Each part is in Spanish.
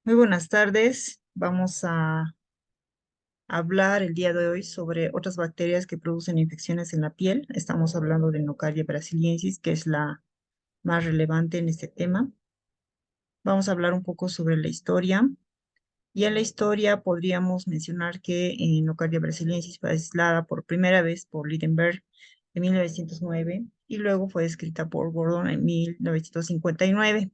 Muy buenas tardes. Vamos a hablar el día de hoy sobre otras bacterias que producen infecciones en la piel. Estamos hablando de Nocardia brasiliensis, que es la más relevante en este tema. Vamos a hablar un poco sobre la historia. Y en la historia podríamos mencionar que Nocardia brasiliensis fue aislada por primera vez por Lidenberg en 1909 y luego fue descrita por Gordon en 1959.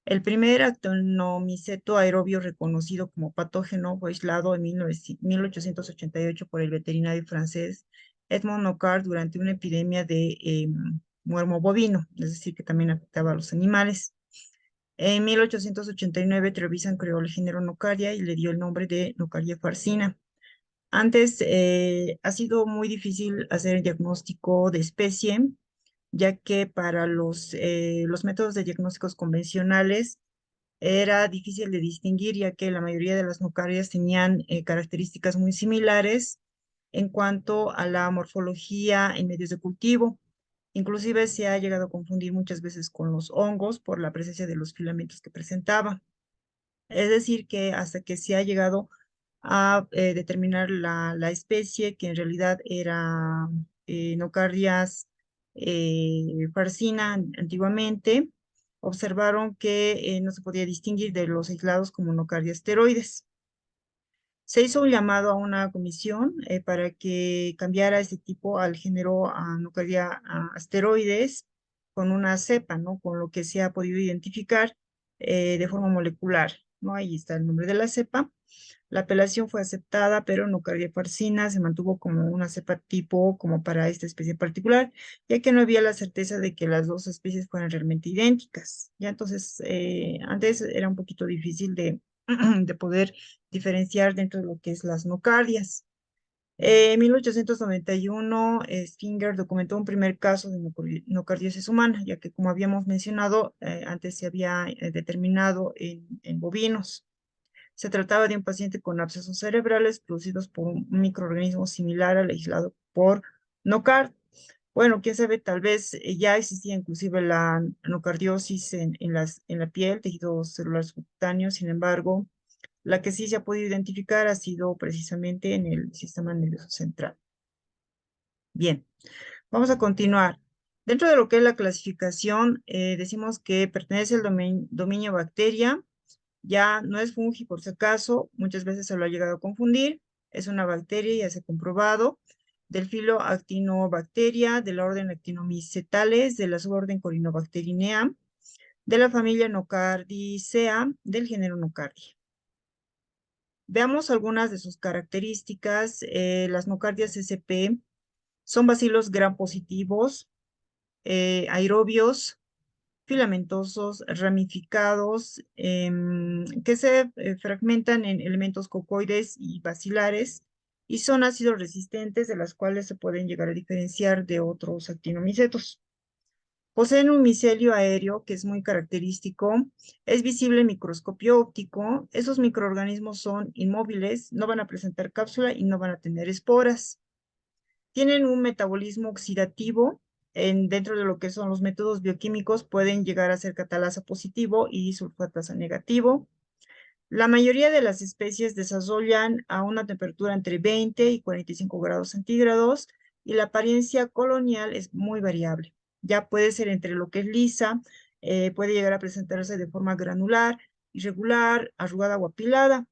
El primer actinomiceto aerobio reconocido como patógeno fue aislado en 1888 por el veterinario francés Edmond Nocard durante una epidemia de muermo bovino, es decir, que también afectaba a los animales. En 1889, Trevisan creó el género Nocardia y le dio el nombre de Nocardia farcina. Antes ha sido muy difícil hacer el diagnóstico de especie, ya que para los métodos de diagnósticos convencionales era difícil de distinguir, ya que la mayoría de las nucarias tenían características muy similares en cuanto a la morfología en medios de cultivo. Inclusive se ha llegado a confundir muchas veces con los hongos por la presencia de los filamentos que presentaba. Es decir, que hasta que se ha llegado a determinar la especie, que en realidad era Nocardias farcina antiguamente, observaron que no se podía distinguir de los aislados como Nocardia asteroides. Se hizo un llamado a una comisión para que cambiara este tipo al género Nocardia asteroides con una cepa, ¿no? Con lo que se ha podido identificar de forma molecular, ¿no? Ahí está el nombre de la cepa. La apelación fue aceptada, pero Nocardia farcina se mantuvo como una cepa tipo como para esta especie en particular, ya que no había la certeza de que las dos especies fueran realmente idénticas. Ya entonces, antes era un poquito difícil de poder diferenciar dentro de lo que es las nocardias. En 1891, Stinger documentó un primer caso de nocardiosis humana, ya que como habíamos mencionado, antes se había determinado en bovinos. Se trataba de un paciente con abscesos cerebrales producidos por un microorganismo similar al aislado por Nocard. Bueno, quién sabe, tal vez ya existía inclusive la nocardiosis en la piel, tejido celular subcutáneo. Sin embargo, la que sí se ha podido identificar ha sido precisamente en el sistema nervioso central. Bien, vamos a continuar. Dentro de lo que es la clasificación, decimos que pertenece al dominio bacteria. Ya no es fungi por si acaso, muchas veces se lo ha llegado a confundir. Es una bacteria, ya se ha comprobado, del filo Actinobacteria, de la orden Actinomycetales, de la suborden Corynebacteriinae, de la familia Nocardiaceae, del género Nocardia. Veamos algunas de sus características. Las nocardias SP son bacilos gram positivos, aerobios, filamentosos, ramificados, que se fragmentan en elementos cocoides y bacilares y son ácidos resistentes, de las cuales se pueden llegar a diferenciar de otros actinomicetos. Poseen un micelio aéreo que es muy característico, es visible en microscopio óptico. Esos microorganismos son inmóviles, no van a presentar cápsula y no van a tener esporas. Tienen un metabolismo oxidativo. Dentro de lo que son los métodos bioquímicos pueden llegar a ser catalasa positivo y sulfatasa negativo. La mayoría de las especies desarrollan a una temperatura entre 20 y 45 grados centígrados y la apariencia colonial es muy variable. Ya puede ser entre lo que es lisa, puede llegar a presentarse de forma granular, irregular, arrugada o apilada.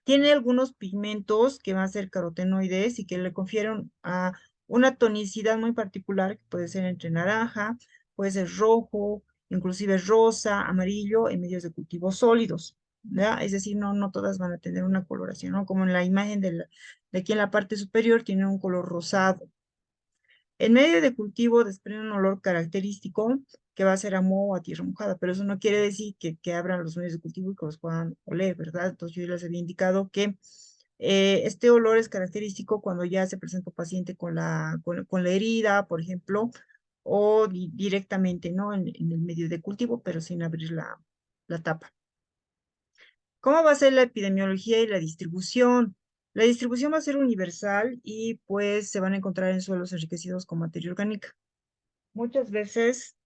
Tiene algunos pigmentos que van a ser carotenoides y que le confieren a una tonicidad muy particular, que puede ser entre naranja, puede ser rojo, inclusive rosa, amarillo en medios de cultivo sólidos, ¿verdad? Es decir, no todas van a tener una coloración, ¿no? Como en la imagen de aquí en la parte superior tiene un color rosado. En medio de cultivo desprende un olor característico que va a ser a moho o a tierra mojada, pero eso no quiere decir que abran los medios de cultivo y que los puedan oler, ¿verdad? Entonces yo les había indicado que este olor es característico cuando ya se presenta un paciente con la herida, por ejemplo, o directamente, ¿no? En el medio de cultivo, pero sin abrir la tapa. ¿Cómo va a ser la epidemiología y la distribución? La distribución va a ser universal y pues se van a encontrar en suelos enriquecidos con materia orgánica. Muchas veces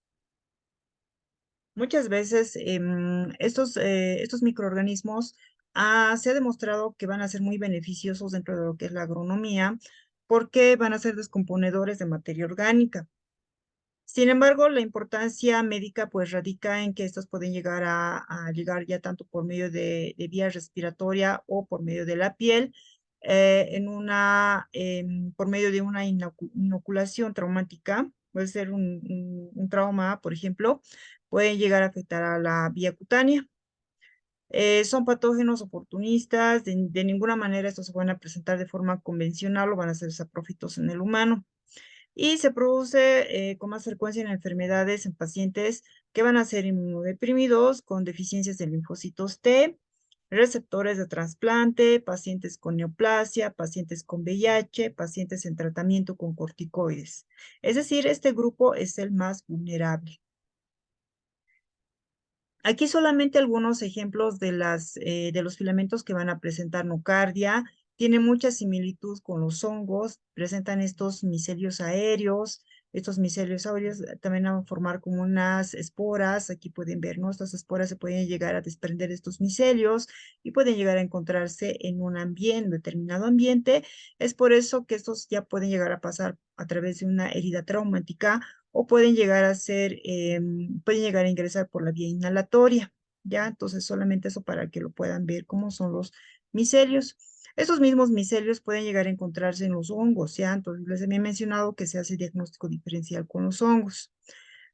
Muchas veces estos microorganismos se ha demostrado que van a ser muy beneficiosos dentro de lo que es la agronomía porque van a ser descomponedores de materia orgánica. Sin embargo, la importancia médica pues radica en que estos pueden llegar a llegar ya tanto por medio de vía respiratoria o por medio de la piel, por medio de una inoculación traumática, puede ser un trauma, por ejemplo, pueden llegar a afectar a la vía cutánea. Son patógenos oportunistas, de ninguna manera estos se van a presentar de forma convencional o van a ser saprófitos en el humano y se produce con más frecuencia en enfermedades en pacientes que van a ser inmunodeprimidos con deficiencias de linfocitos T, receptores de trasplante, pacientes con neoplasia, pacientes con VIH, pacientes en tratamiento con corticoides. Es decir, este grupo es el más vulnerable. Aquí solamente algunos ejemplos de los filamentos que van a presentar nocardia. Tiene mucha similitud con los hongos, presentan estos micelios aéreos. Estos micelios aéreos también van a formar como unas esporas. Aquí pueden ver, ¿no? Estas esporas se pueden llegar a desprender de estos micelios y pueden llegar a encontrarse en un ambiente, determinado ambiente. Es por eso que estos ya pueden llegar a pasar a través de una herida traumática o pueden llegar a ser, pueden llegar a ingresar por la vía inhalatoria, ¿ya? Entonces, solamente eso para que lo puedan ver cómo son los micelios. Esos mismos micelios pueden llegar a encontrarse en los hongos, ¿ya? Entonces, les había mencionado que se hace diagnóstico diferencial con los hongos.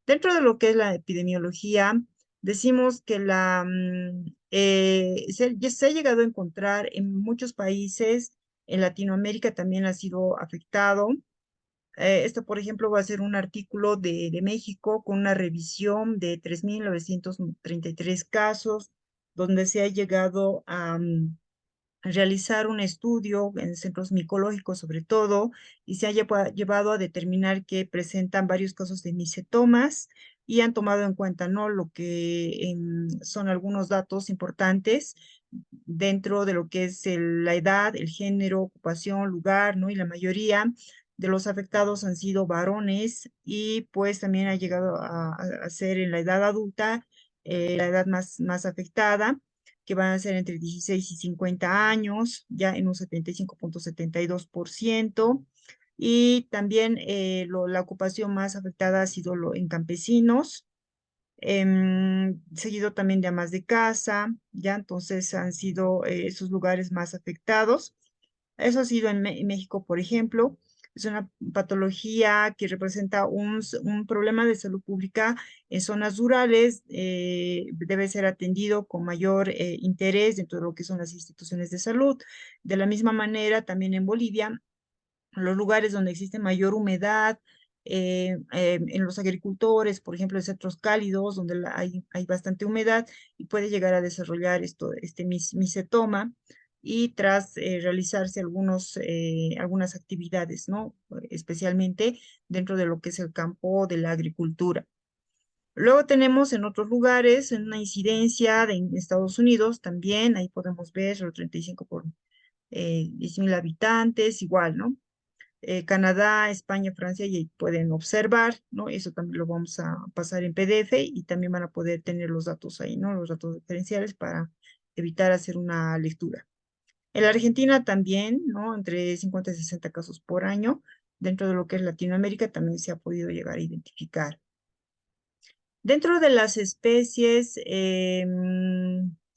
Dentro de lo que es la epidemiología, decimos que se ha llegado a encontrar en muchos países, en Latinoamérica también ha sido afectado. Esto, por ejemplo, va a ser un artículo de México con una revisión de 3.933 casos, donde se ha llegado a realizar un estudio en centros micológicos sobre todo, y se ha llevado a determinar que presentan varios casos de micetomas y han tomado en cuenta, ¿no? Lo que son algunos datos importantes dentro de lo que es la edad, el género, ocupación, lugar, ¿no? Y la mayoría de los afectados han sido varones y pues también ha llegado a ser en la edad adulta, la edad más afectada, que van a ser entre 16 y 50 años, ya en un 75,72%. Y también la ocupación más afectada ha sido en campesinos, seguido también de amas de casa, ya entonces han sido esos lugares más afectados. Eso ha sido en México, por ejemplo. Es una patología que representa un problema de salud pública en zonas rurales. Debe ser atendido con mayor interés dentro de lo que son las instituciones de salud. De la misma manera, también en Bolivia, los lugares donde existe mayor humedad, en los agricultores, por ejemplo, en centros cálidos, donde hay bastante humedad y puede llegar a desarrollar este micetoma y tras realizarse algunas actividades, ¿no? Especialmente dentro de lo que es el campo de la agricultura. Luego tenemos en otros lugares en una incidencia en Estados Unidos también, ahí podemos ver los 35 por 10.000 habitantes, igual, ¿no? Canadá, España, Francia, y ahí pueden observar, ¿no? Eso también lo vamos a pasar en PDF y también van a poder tener los datos ahí, ¿no? Los datos diferenciales para evitar hacer una lectura. En la Argentina también, ¿no? Entre 50 y 60 casos por año. Dentro de lo que es Latinoamérica también se ha podido llegar a identificar. Dentro de las especies,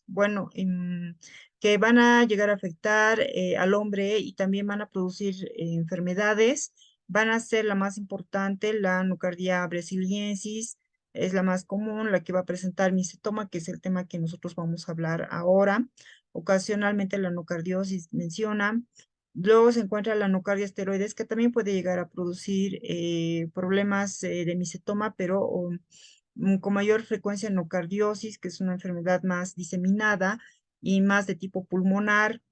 bueno, que van a llegar a afectar al hombre y también van a producir enfermedades, van a ser la más importante, la nocardia brasiliensis, es la más común, la que va a presentar micetoma, que es el tema que nosotros vamos a hablar ahora. Ocasionalmente la nocardiosis menciona. Luego se encuentra la nocardia esteroides, que también puede llegar a producir problemas de micetoma, pero con mayor frecuencia nocardiosis, que es una enfermedad más diseminada y más de tipo pulmonar.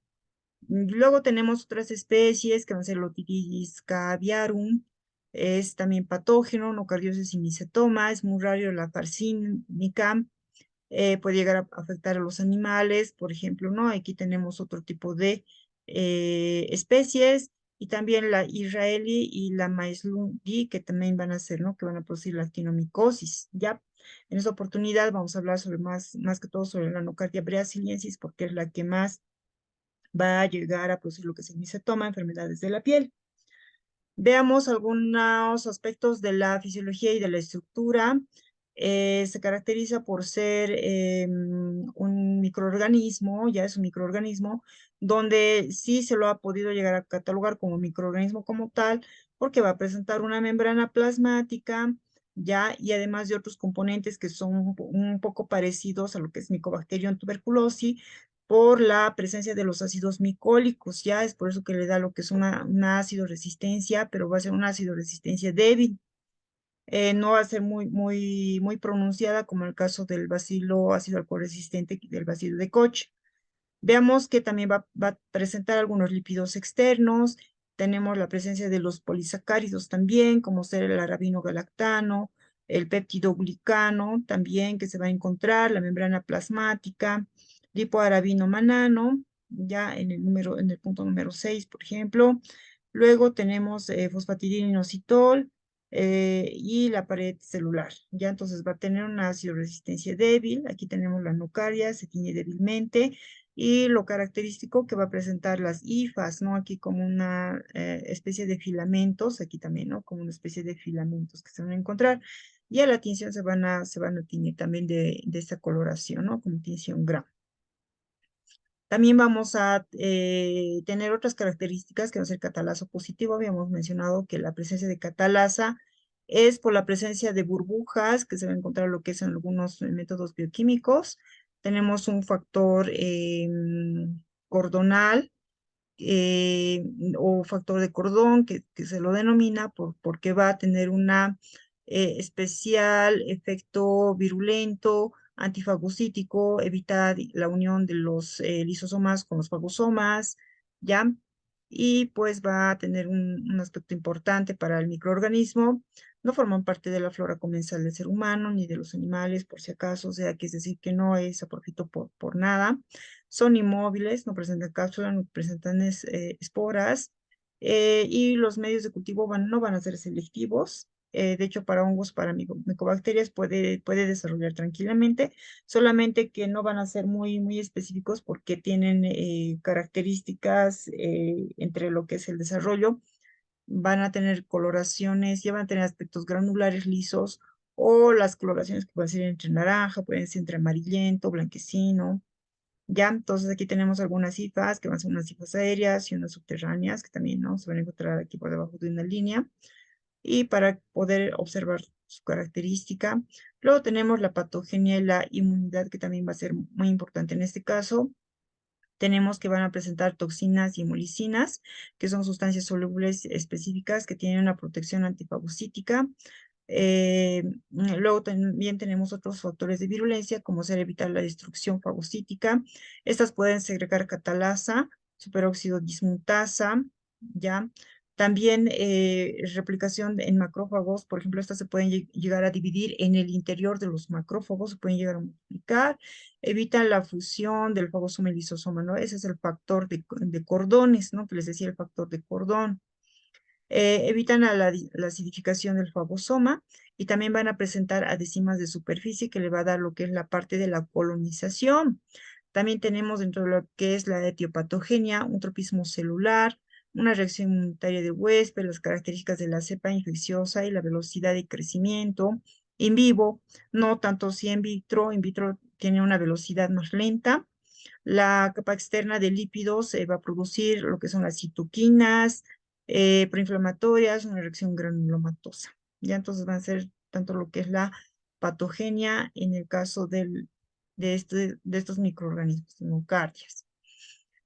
Luego tenemos otras especies, que van a ser Lotiridis caviarum, es también patógeno, nocardiosis y micetoma, es muy raro la farsínica, puede llegar a afectar a los animales, por ejemplo, ¿no? Aquí tenemos otro tipo de especies. y también la israelí y la maizludi, que también van a ser, ¿no? Que van a producir la actinomicosis, ¿ya? En esta oportunidad vamos a hablar sobre más que todo sobre la nocardia brasiliensis, porque es la que más va a llegar a producir lo que se dice toma, enfermedades de la piel. Veamos algunos aspectos de la fisiología y de la estructura. Se caracteriza por ser un microorganismo, ya es un microorganismo, donde sí se lo ha podido llegar a catalogar como microorganismo como tal, porque va a presentar una membrana plasmática, ya, y además de otros componentes que son un poco parecidos a lo que es Mycobacterium tuberculosis, por la presencia de los ácidos micólicos, ya es por eso que le da lo que es una ácido resistencia, pero va a ser una ácido resistencia débil. No va a ser muy pronunciada como el caso del bacilo ácido alcohol resistente del bacilo de Koch. Veamos que también va a presentar algunos lípidos externos. Tenemos la presencia de los polisacáridos también, como ser el arabinogalactano, el peptidoglicano también que se va a encontrar, la membrana plasmática, lipoarabinomanano, ya en el punto número 6, por ejemplo. Luego tenemos fosfatidilinositol y la pared celular. Ya entonces va a tener una ácido resistencia débil. Aquí tenemos la nocaria, se tiñe débilmente y lo característico que va a presentar las hifas, ¿no? Aquí como una especie de filamentos, aquí también, ¿no? Como una especie de filamentos que se van a encontrar. Y a la tinción se van a tiñir también de esta coloración, ¿no? Como tinción Gram. También vamos a tener otras características que va a ser catalazo positivo. Habíamos mencionado que la presencia de catalasa es por la presencia de burbujas que se va a encontrar lo que es en algunos métodos bioquímicos. Tenemos un factor cordonal eh, o factor de cordón que se lo denomina porque va a tener una especial efecto virulento, antifagocítico, evita la unión de los lisosomas con los fagosomas, ¿ya? Y pues va a tener un aspecto importante para el microorganismo. No forman parte de la flora comensal del ser humano ni de los animales, por si acaso, o sea, que es decir, que no es apófito por nada. Son inmóviles, no presentan cápsula, no presentan esporas, y los medios de cultivo no van a ser selectivos. De hecho, para hongos, para micobacterias puede desarrollar tranquilamente, solamente que no van a ser muy específicos porque tienen características entre lo que es el desarrollo. Van a tener coloraciones, ya van a tener aspectos granulares lisos, o las coloraciones que pueden ser entre naranja, pueden ser entre amarillento, blanquecino. Ya, entonces aquí tenemos algunas cifras que van a ser unas cifras aéreas y unas subterráneas que también, ¿no? Se van a encontrar aquí por debajo de una línea y para poder observar su característica. Luego tenemos la patogenia y la inmunidad, que también va a ser muy importante en este caso. Tenemos que van a presentar toxinas y hemolicinas, que son sustancias solubles específicas que tienen una protección antifagocítica. Luego también tenemos otros factores de virulencia, como ser evitar la destrucción fagocítica. Estas pueden segregar catalasa, superóxido dismutasa, ¿ya? También replicación en macrófagos, por ejemplo, estas se pueden llegar a dividir en el interior de los macrófagos, se pueden llegar a multiplicar, evitan la fusión del fagosoma y lisosoma, ¿no? Ese es el factor de cordones, ¿no? Que les decía el factor de cordón. Evitan la acidificación del fagosoma y también van a presentar adesimas de superficie que le va a dar lo que es la parte de la colonización. También tenemos dentro de lo que es la etiopatogenia, un tropismo celular, una reacción inmunitaria de huésped, las características de la cepa infecciosa y la velocidad de crecimiento. In vivo, no tanto si in vitro tiene una velocidad más lenta. La capa externa de lípidos va a producir lo que son las citoquinas proinflamatorias, una reacción granulomatosa. Ya entonces van a ser tanto lo que es la patogenia en el caso de estos microorganismos, nocardias.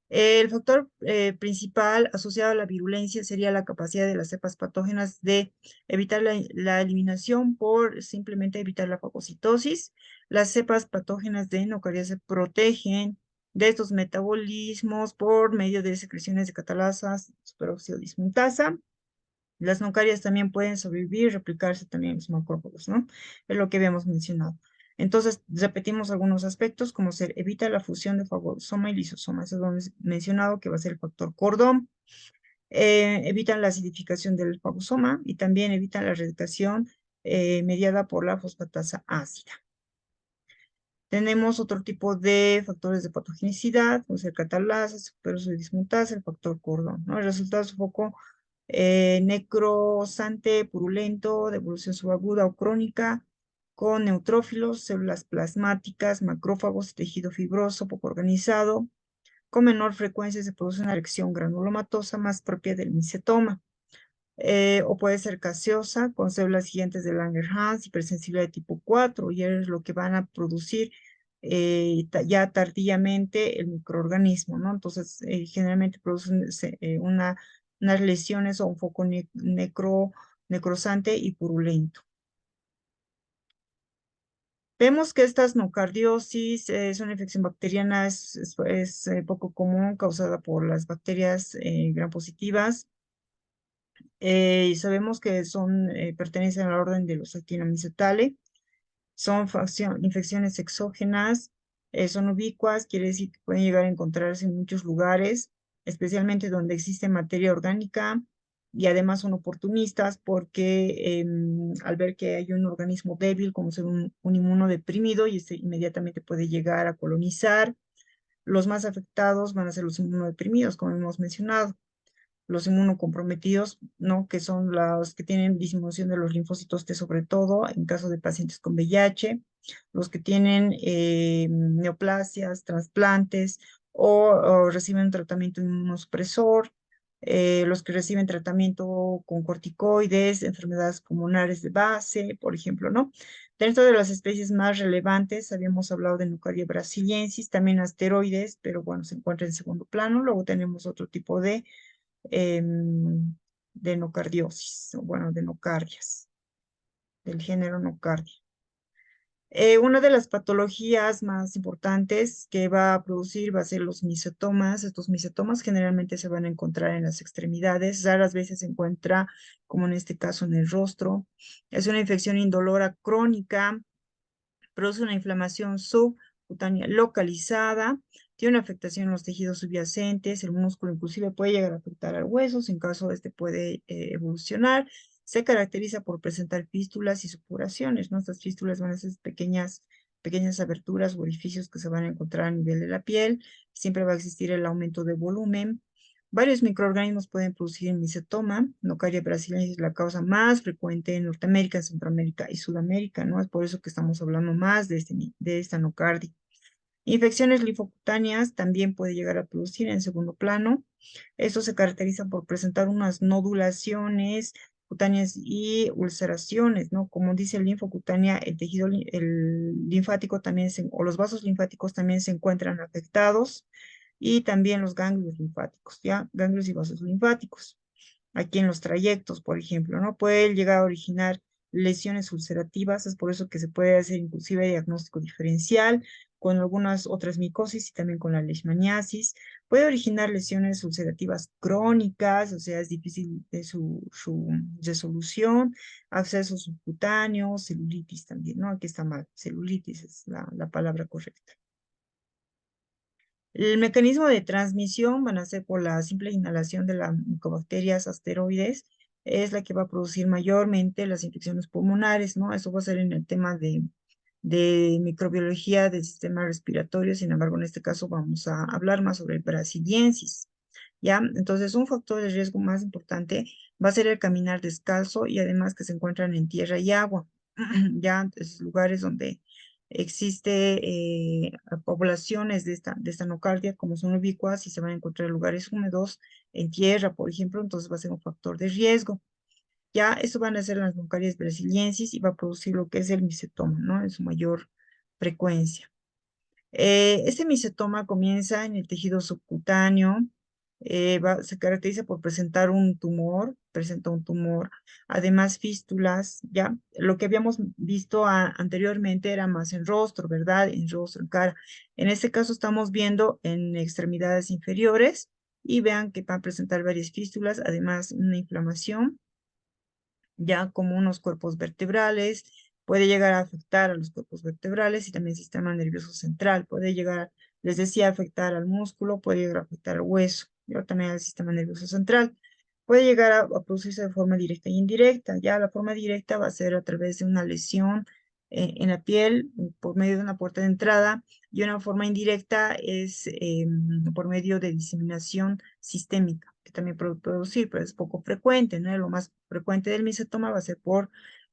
El factor principal asociado a la virulencia sería la capacidad de las cepas patógenas de evitar la eliminación por simplemente evitar la fagocitosis. Las cepas patógenas de nocardia se protegen de estos metabolismos por medio de secreciones de catalasas, superóxido dismutasa. Las nocarias también pueden sobrevivir y replicarse también en los macrófagos, ¿no? Es lo que habíamos mencionado. Entonces, repetimos algunos aspectos, como ser, evita la fusión de fagosoma y lisosoma. Eso lo hemos mencionado, que va a ser el factor cordón. Evitan la acidificación del fagosoma y también evitan la erradicación mediada por la fosfatasa ácida. Tenemos otro tipo de factores de patogenicidad, como el catalasa, superoso dismutasa, el factor cordón, ¿no? El resultado es un poco necrosante, purulento, de evolución subaguda o crónica, con neutrófilos, células plasmáticas, macrófagos, tejido fibroso, poco organizado. Con menor frecuencia se produce una erección granulomatosa más propia del micetoma. O puede ser gaseosa con células gigantes de Langerhans, hipersensible de tipo 4, y es lo que van a producir ya tardíamente el microorganismo, ¿no? Entonces, generalmente producen unas lesiones o un foco necrosante y purulento. Vemos que estas nocardiosis es una infección bacteriana, es poco común, causada por las bacterias gram positivas. Y sabemos que pertenecen a la orden de los actinomycetale. Son infecciones exógenas, son ubicuas, quiere decir que pueden llegar a encontrarse en muchos lugares, especialmente donde existe materia orgánica, y además son oportunistas porque al ver que hay un organismo débil, como ser un inmunodeprimido, y este inmediatamente puede llegar a colonizar. Los más afectados van a ser los inmunodeprimidos, como hemos mencionado. Los inmunocomprometidos, ¿no? Que son los que tienen disminución de los linfocitos T, sobre todo en caso de pacientes con VIH, los que tienen neoplasias, trasplantes o reciben un tratamiento inmunosupresor, los que reciben tratamiento con corticoides, enfermedades pulmonares de base, por ejemplo, ¿no? Dentro de las especies más relevantes, habíamos hablado de Nocardia brasiliensis, también asteroides, pero bueno, se encuentra en segundo plano. Luego tenemos otro tipo de nocardiosis, o bueno, de nocardias, del género nocardia. Una de las patologías más importantes que va a producir va a ser los micetomas. Estos micetomas generalmente se van a encontrar en las extremidades, raras veces se encuentra, como en este caso, en el rostro. Es una infección indolora crónica, produce una inflamación subcutánea localizada, tiene una afectación en los tejidos subyacentes, el músculo inclusive puede llegar a afectar al hueso, si en caso este puede evolucionar. Se caracteriza por presentar fístulas y supuraciones, ¿no? Estas fístulas van a ser pequeñas aberturas o orificios que se van a encontrar a nivel de la piel. Siempre va a existir el aumento de volumen. Varios microorganismos pueden producir micetoma. Nocardia brasiliensis es la causa más frecuente en Norteamérica, Centroamérica y Sudamérica, ¿no? Es por eso que estamos hablando más de esta nocardia. Infecciones linfocutáneas también puede llegar a producir en segundo plano. Esto se caracteriza por presentar unas nodulaciones cutáneas y ulceraciones, ¿no? Como dice el linfocutánea, el linfático también o los vasos linfáticos también se encuentran afectados, y también los ganglios linfáticos, ¿ya? Ganglios y vasos linfáticos. Aquí en los trayectos, por ejemplo, ¿no? Puede llegar a originar lesiones ulcerativas, es por eso que se puede hacer inclusive diagnóstico diferencial con algunas otras micosis y también con la leishmaniasis. Puede originar lesiones ulcerativas crónicas, o sea, es difícil de su resolución, abscesos subcutáneos, celulitis también, ¿no? Aquí está mal, celulitis es la palabra correcta. El mecanismo de transmisión van a ser por la simple inhalación de las micobacterias asteroides, es la que va a producir mayormente las infecciones pulmonares, ¿no? Eso va a ser en el tema de microbiología del sistema respiratorio. Sin embargo, en este caso vamos a hablar más sobre el brasiliensis, ¿ya? Entonces, un factor de riesgo más importante va a ser el caminar descalzo, y además que se encuentran en tierra y agua, ¿ya? Entonces, lugares donde existe poblaciones de esta nocardia, como son ubicuas, y se van a encontrar en lugares húmedos, en tierra, por ejemplo, entonces va a ser un factor de riesgo. Ya, esto van a ser las nocarias brasiliensis y va a producir lo que es el micetoma, ¿no? En su mayor frecuencia. Este micetoma comienza en el tejido subcutáneo, se caracteriza por presentar presenta un tumor, además fístulas, ya. Lo que habíamos visto anteriormente era más en rostro, ¿verdad? En rostro, en cara. En este caso estamos viendo en extremidades inferiores, y vean que va a presentar varias fístulas, además una inflamación, ya como unos cuerpos vertebrales. Puede llegar a afectar a los cuerpos vertebrales y también el sistema nervioso central. Puede llegar, les decía, a afectar al músculo, puede llegar a afectar al hueso, pero también al sistema nervioso central. puede llegar a producirse de forma directa e indirecta. Ya la forma directa va a ser a través de una lesión en la piel por medio de una puerta de entrada, y una forma indirecta es por medio de diseminación sistémica, que también puede producir, pero es poco frecuente, ¿no? Lo más frecuente del misotoma va a ser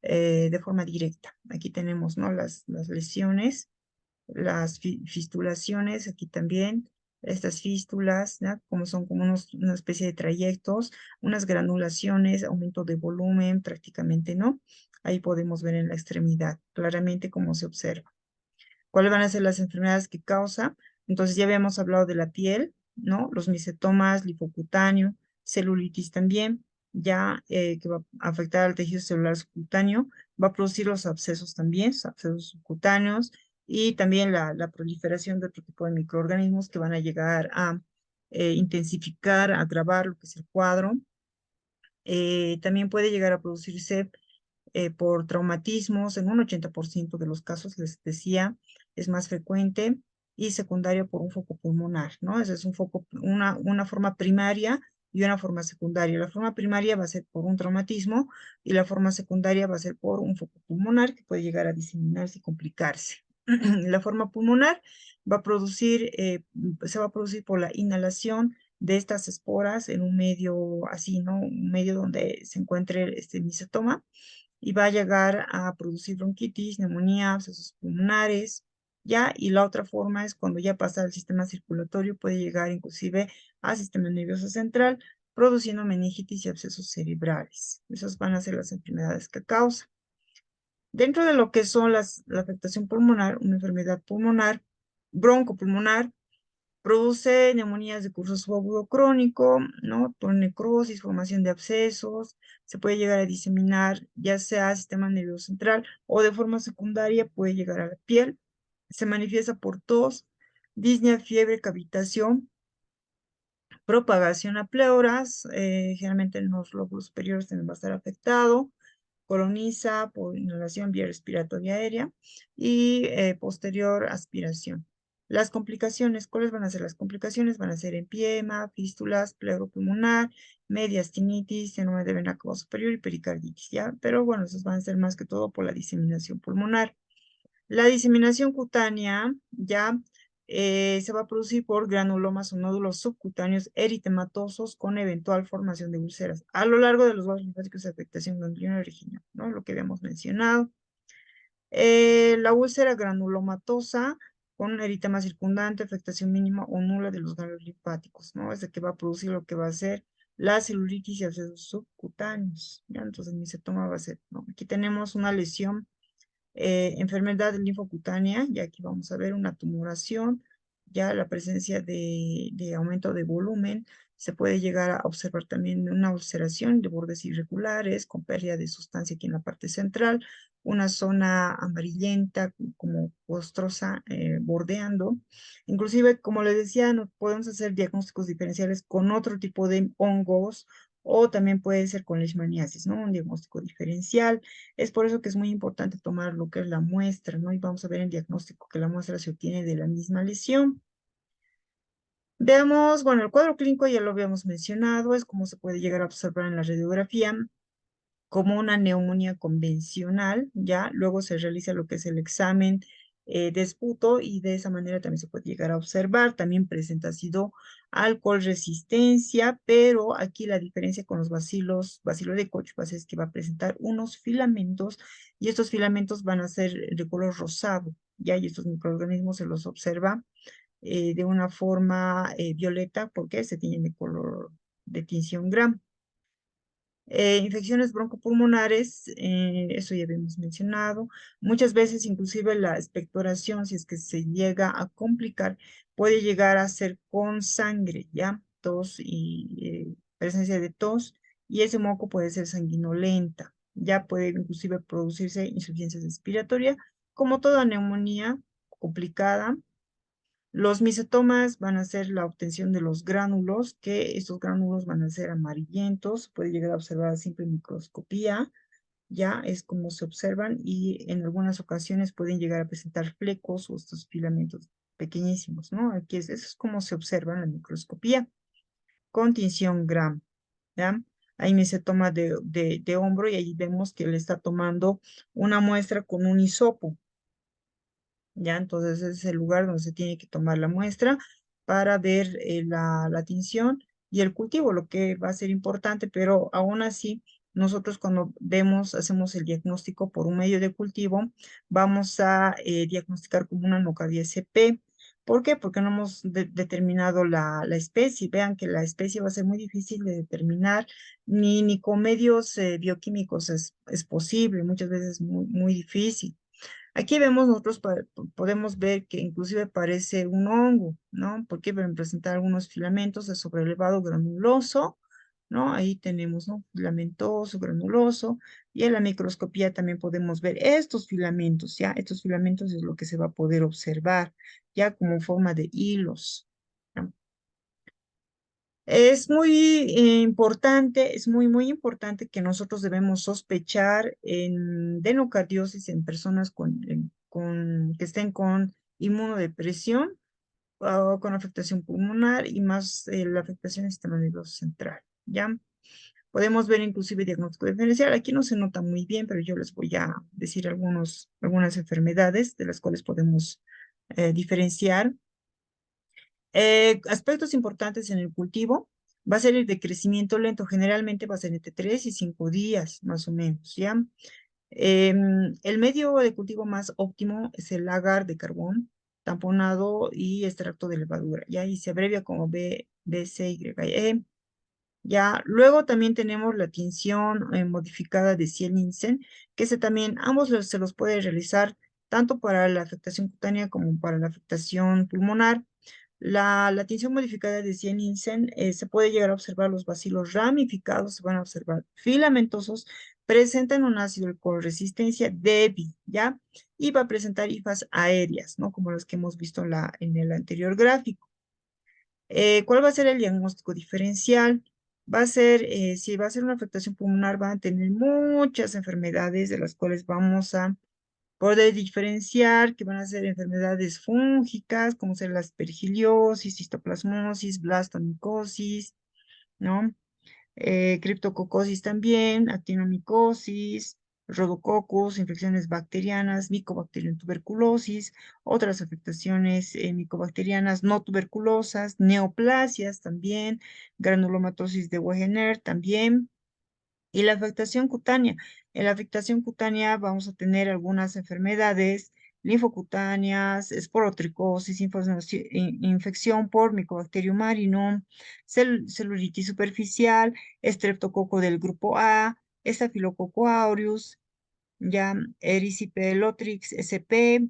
de forma directa. Aquí tenemos, ¿no? Las lesiones, las fistulaciones, aquí también, estas fístulas, ¿no? Como son como una especie de trayectos, unas granulaciones, aumento de volumen, prácticamente, ¿no? Ahí podemos ver en la extremidad claramente cómo se observa. ¿Cuáles van a ser las enfermedades que causa? Entonces ya habíamos hablado de la piel, ¿no? Los misetomas, lipocutáneo, celulitis también, ya que va a afectar al tejido celular subcutáneo, va a producir los abscesos también, abscesos subcutáneos, y también la proliferación de otro tipo de microorganismos que van a llegar a intensificar, a agravar lo que es el cuadro. También puede llegar a producirse por traumatismos, en un 80% de los casos, les decía, es más frecuente, y secundario por un foco pulmonar, ¿no? Ese es una forma primaria y una forma secundaria. La forma primaria va a ser por un traumatismo, y la forma secundaria va a ser por un foco pulmonar que puede llegar a diseminarse y complicarse. La forma pulmonar va a producir, se va a producir por la inhalación de estas esporas en un medio así, ¿no? Un medio donde se encuentre este misotoma, y va a llegar a producir bronquitis, neumonía, abscesos pulmonares, ¿ya? Y la otra forma es cuando ya pasa al sistema circulatorio, puede llegar inclusive al sistema nervioso central, produciendo meningitis y abscesos cerebrales. Esas van a ser las enfermedades que causa. Dentro de lo que son la afectación pulmonar, una enfermedad pulmonar, broncopulmonar, produce neumonías de curso subagudo crónico, ¿no? Por necrosis, formación de abscesos, se puede llegar a diseminar ya sea al sistema nervioso central o de forma secundaria puede llegar a la piel. Se manifiesta por tos, disnea, fiebre, cavitación, propagación a pleuras, generalmente en los lóbulos superiores también va a estar afectado, coloniza por inhalación vía respiratoria aérea, y posterior aspiración. Las complicaciones, ¿cuáles van a ser las complicaciones? Van a ser empiema, fístulas, pleuropulmonar, media astinitis, síndrome de vena cava superior y pericarditis, ¿ya? Pero bueno, esos van a ser más que todo por la diseminación pulmonar. La diseminación cutánea ya se va a producir por granulomas o nódulos subcutáneos eritematosos con eventual formación de úlceras a lo largo de los vasos linfáticos de afectación ganglionar original, ¿no? Lo que habíamos mencionado. La úlcera granulomatosa con eritema circundante, afectación mínima o nula de los ganglios linfáticos, ¿no? Es de que va a producir lo que va a ser la celulitis y abscesos subcutáneos, ¿ya? Entonces, mi cetoma va a ser, ¿no? Aquí tenemos una lesión, enfermedad linfocutánea, y aquí vamos a ver una tumoración, ya la presencia de aumento de volumen, se puede llegar a observar también una ulceración de bordes irregulares con pérdida de sustancia aquí en la parte central, una zona amarillenta como costrosa bordeando. Inclusive, como les decía, no podemos hacer diagnósticos diferenciales con otro tipo de hongos, o también puede ser con leishmaniasis, ¿no? Un diagnóstico diferencial. Es por eso que es muy importante tomar lo que es la muestra, ¿no? Y vamos a ver en diagnóstico que la muestra se obtiene de la misma lesión. Veamos, bueno, el cuadro clínico ya lo habíamos mencionado, es como se puede llegar a observar en la radiografía, como una neumonía convencional, ya luego se realiza lo que es el examen de esputo, y de esa manera también se puede llegar a observar. También presenta ácido alcohol resistencia, pero aquí la diferencia con los bacilo de Koch es que va a presentar unos filamentos, y estos filamentos van a ser de color rosado, ya, y estos microorganismos se los observa de una forma violeta porque se tienen de color de tinción Gram. Infecciones broncopulmonares, eso ya habíamos mencionado. Muchas veces inclusive la expectoración, si es que se llega a complicar, puede llegar a ser con sangre, ¿ya? Tos y presencia de tos, y ese moco puede ser sanguinolenta. Ya puede inclusive producirse insuficiencia respiratoria, como toda neumonía complicada. Los misetomas van a ser la obtención de los gránulos, que estos gránulos van a ser amarillentos, puede llegar a observar a simple microscopía, ya es como se observan, y en algunas ocasiones pueden llegar a presentar flecos o estos filamentos pequeñísimos, ¿no? Eso es como se observa en la microscopía, con tinción Gram, ¿ya? ahí me se toma de hombro y ahí vemos que le está tomando una muestra con un hisopo. ¿Ya? Entonces ese es el lugar donde se tiene que tomar la muestra para ver la tinción y el cultivo, lo que va a ser importante, pero aún así, nosotros cuando vemos, hacemos el diagnóstico por un medio de cultivo, vamos a diagnosticar como una nocardia SP. ¿Por qué? Porque no hemos determinado la especie. Vean que la especie va a ser muy difícil de determinar, ni con medios bioquímicos es posible, muchas veces muy difícil. Aquí vemos nosotros, podemos ver que inclusive parece un hongo, ¿no? Porque van a presentar algunos filamentos de sobrelevado granuloso, ¿no? Ahí tenemos, ¿no? Filamentoso, granuloso, y en la microscopía también podemos ver estos filamentos, ¿ya? Estos filamentos es lo que se va a poder observar, ya como forma de hilos, ¿no? Es muy importante, es muy importante que nosotros debemos sospechar en denocardiosis en personas que estén con inmunodepresión o con afectación pulmonar y más la afectación del sistema nervioso central, ¿ya? Podemos ver inclusive diagnóstico diferencial. Aquí no se nota muy bien, pero yo les voy a decir algunas enfermedades de las cuales podemos diferenciar. Aspectos importantes en el cultivo va a ser el de crecimiento lento, generalmente va a ser entre 3 y 5 días, más o menos, ¿ya? El medio de cultivo más óptimo es el agar de carbón, tamponado y extracto de levadura, ¿ya? Y se abrevia como BCYE. Ya, luego también tenemos la tinción modificada de Ciel-Nielsen, que ambos se los puede realizar tanto para la afectación cutánea como para la afectación pulmonar. La tinción modificada de Ciel-Nielsen se puede llegar a observar los bacilos ramificados, se van a observar filamentosos, presentan un ácido alcohol resistencia débil, ¿ya? Y va a presentar hifas aéreas, ¿no? Como las que hemos visto en el anterior gráfico. ¿Cuál va a ser el diagnóstico diferencial? Va a ser, si va a ser una afectación pulmonar, van a tener muchas enfermedades de las cuales vamos a poder diferenciar, que van a ser enfermedades fúngicas, como ser la aspergillosis, histoplasmosis, blastomicosis, ¿no? Criptococosis también, actinomicosis, rodococos, infecciones bacterianas, micobacterium tuberculosis, otras afectaciones micobacterianas no tuberculosas, neoplasias también, granulomatosis de Wegener también, y la afectación cutánea. En la afectación cutánea vamos a tener algunas enfermedades linfocutáneas, esporotricosis, infección por Mycobacterium marinum, celulitis superficial, estreptococo del grupo A, estafilococo aureus, ya Erysipelotrix sp,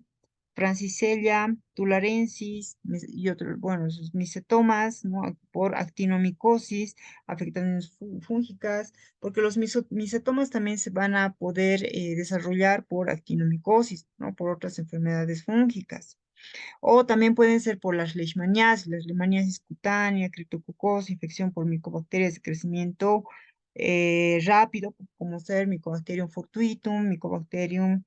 Francisella, tularensis y otros, bueno, sus micetomas, ¿no? Por actinomicosis, afectaciones fúngicas, porque los micetomas también se van a poder desarrollar por actinomicosis, ¿no? Por otras enfermedades fúngicas. O también pueden ser por las leishmaniasis cutánea, criptococosis, infección por micobacterias de crecimiento rápido, como ser Mycobacterium fortuitum, Mycobacterium,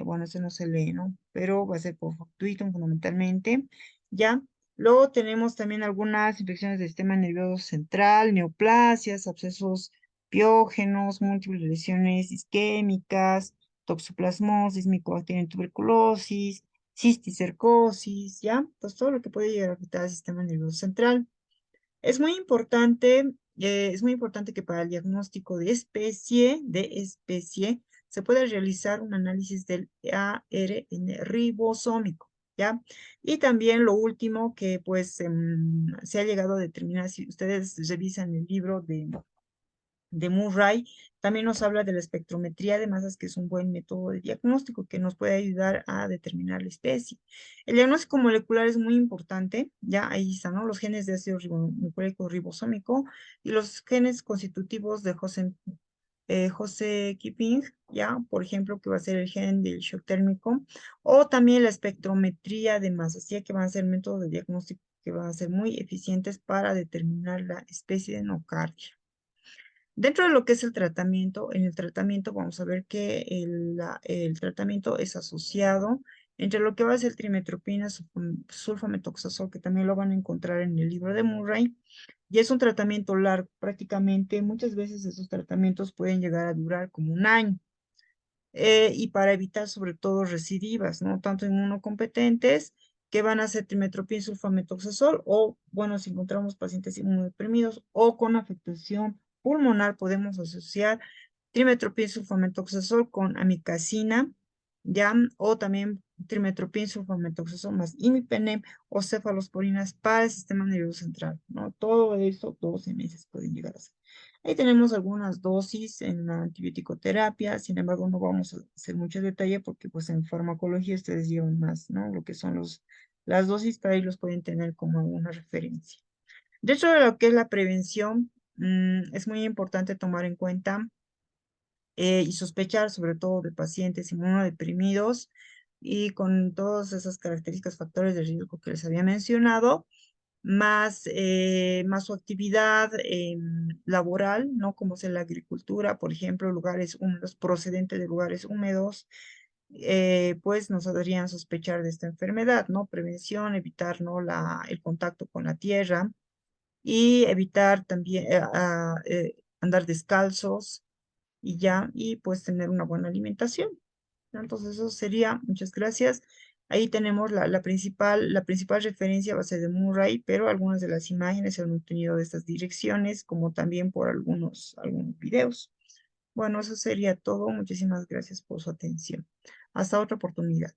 bueno, ese no se lee, ¿no? Pero va a ser por fortuitum fundamentalmente, ¿ya? Luego tenemos también algunas infecciones del sistema nervioso central, neoplasias, abscesos piógenos, múltiples lesiones isquémicas, toxoplasmosis, micobacterium tuberculosis, cisticercosis, ¿ya? Pues todo lo que puede llegar a afectar al sistema nervioso central. Es muy importante que para el diagnóstico de especie, se pueda realizar un análisis del ARN ribosómico, ¿ya? Y también lo último que pues se ha llegado a determinar, si ustedes revisan el libro de Murray, también nos habla de la espectrometría de masas, que es un buen método de diagnóstico que nos puede ayudar a determinar la especie. El diagnóstico molecular es muy importante, ya ahí están, ¿no? Los genes de ácido ribonucleico ribosómico y los genes constitutivos de José Keeping, ya, por ejemplo, que va a ser el gen del shock térmico, o también la espectrometría de masas, ya que van a ser métodos de diagnóstico que van a ser muy eficientes para determinar la especie de nocardia. Dentro de lo que es el tratamiento, en el tratamiento vamos a ver que el tratamiento es asociado Entre lo que va a ser trimetopina, sulfamethoxazol, que también lo van a encontrar en el libro de Murray, y es un tratamiento largo, prácticamente muchas veces esos tratamientos pueden llegar a durar como un año. Y para evitar sobre todo recidivas, ¿no? Tanto inmunocompetentes que van a ser trimetopin sulfamethoxazol o, bueno, si encontramos pacientes inmunodeprimidos o con afectación pulmonar, podemos asociar trimetopin sulfamethoxazol con amikacina, ¿ya? O también trimetopin sulfamethoxazol más imipenem o cefalosporinas para el sistema nervioso central, ¿no? Todo eso 12 meses pueden llegar a ser. Ahí tenemos algunas dosis en la antibiótico-terapia, sin embargo no vamos a hacer mucho detalle porque pues en farmacología ustedes llevan más, ¿no? Lo que son las dosis, para ahí los pueden tener como una referencia. Dentro de lo que es la prevención, es muy importante tomar en cuenta y sospechar sobre todo de pacientes inmunodeprimidos y con todas esas características, factores de riesgo que les había mencionado, más su actividad laboral, ¿no? Como es en la agricultura, por ejemplo, lugares húmedos, procedentes de lugares húmedos, pues nos harían sospechar de esta enfermedad, ¿no? Prevención, evitar, ¿no? El contacto con la tierra y evitar también andar descalzos y ya, y pues tener una buena alimentación. Entonces eso sería, muchas gracias. Ahí tenemos la principal referencia va a ser de Murray, pero algunas de las imágenes se han obtenido de estas direcciones, como también por algunos videos. Bueno, eso sería todo. Muchísimas gracias por su atención. Hasta otra oportunidad.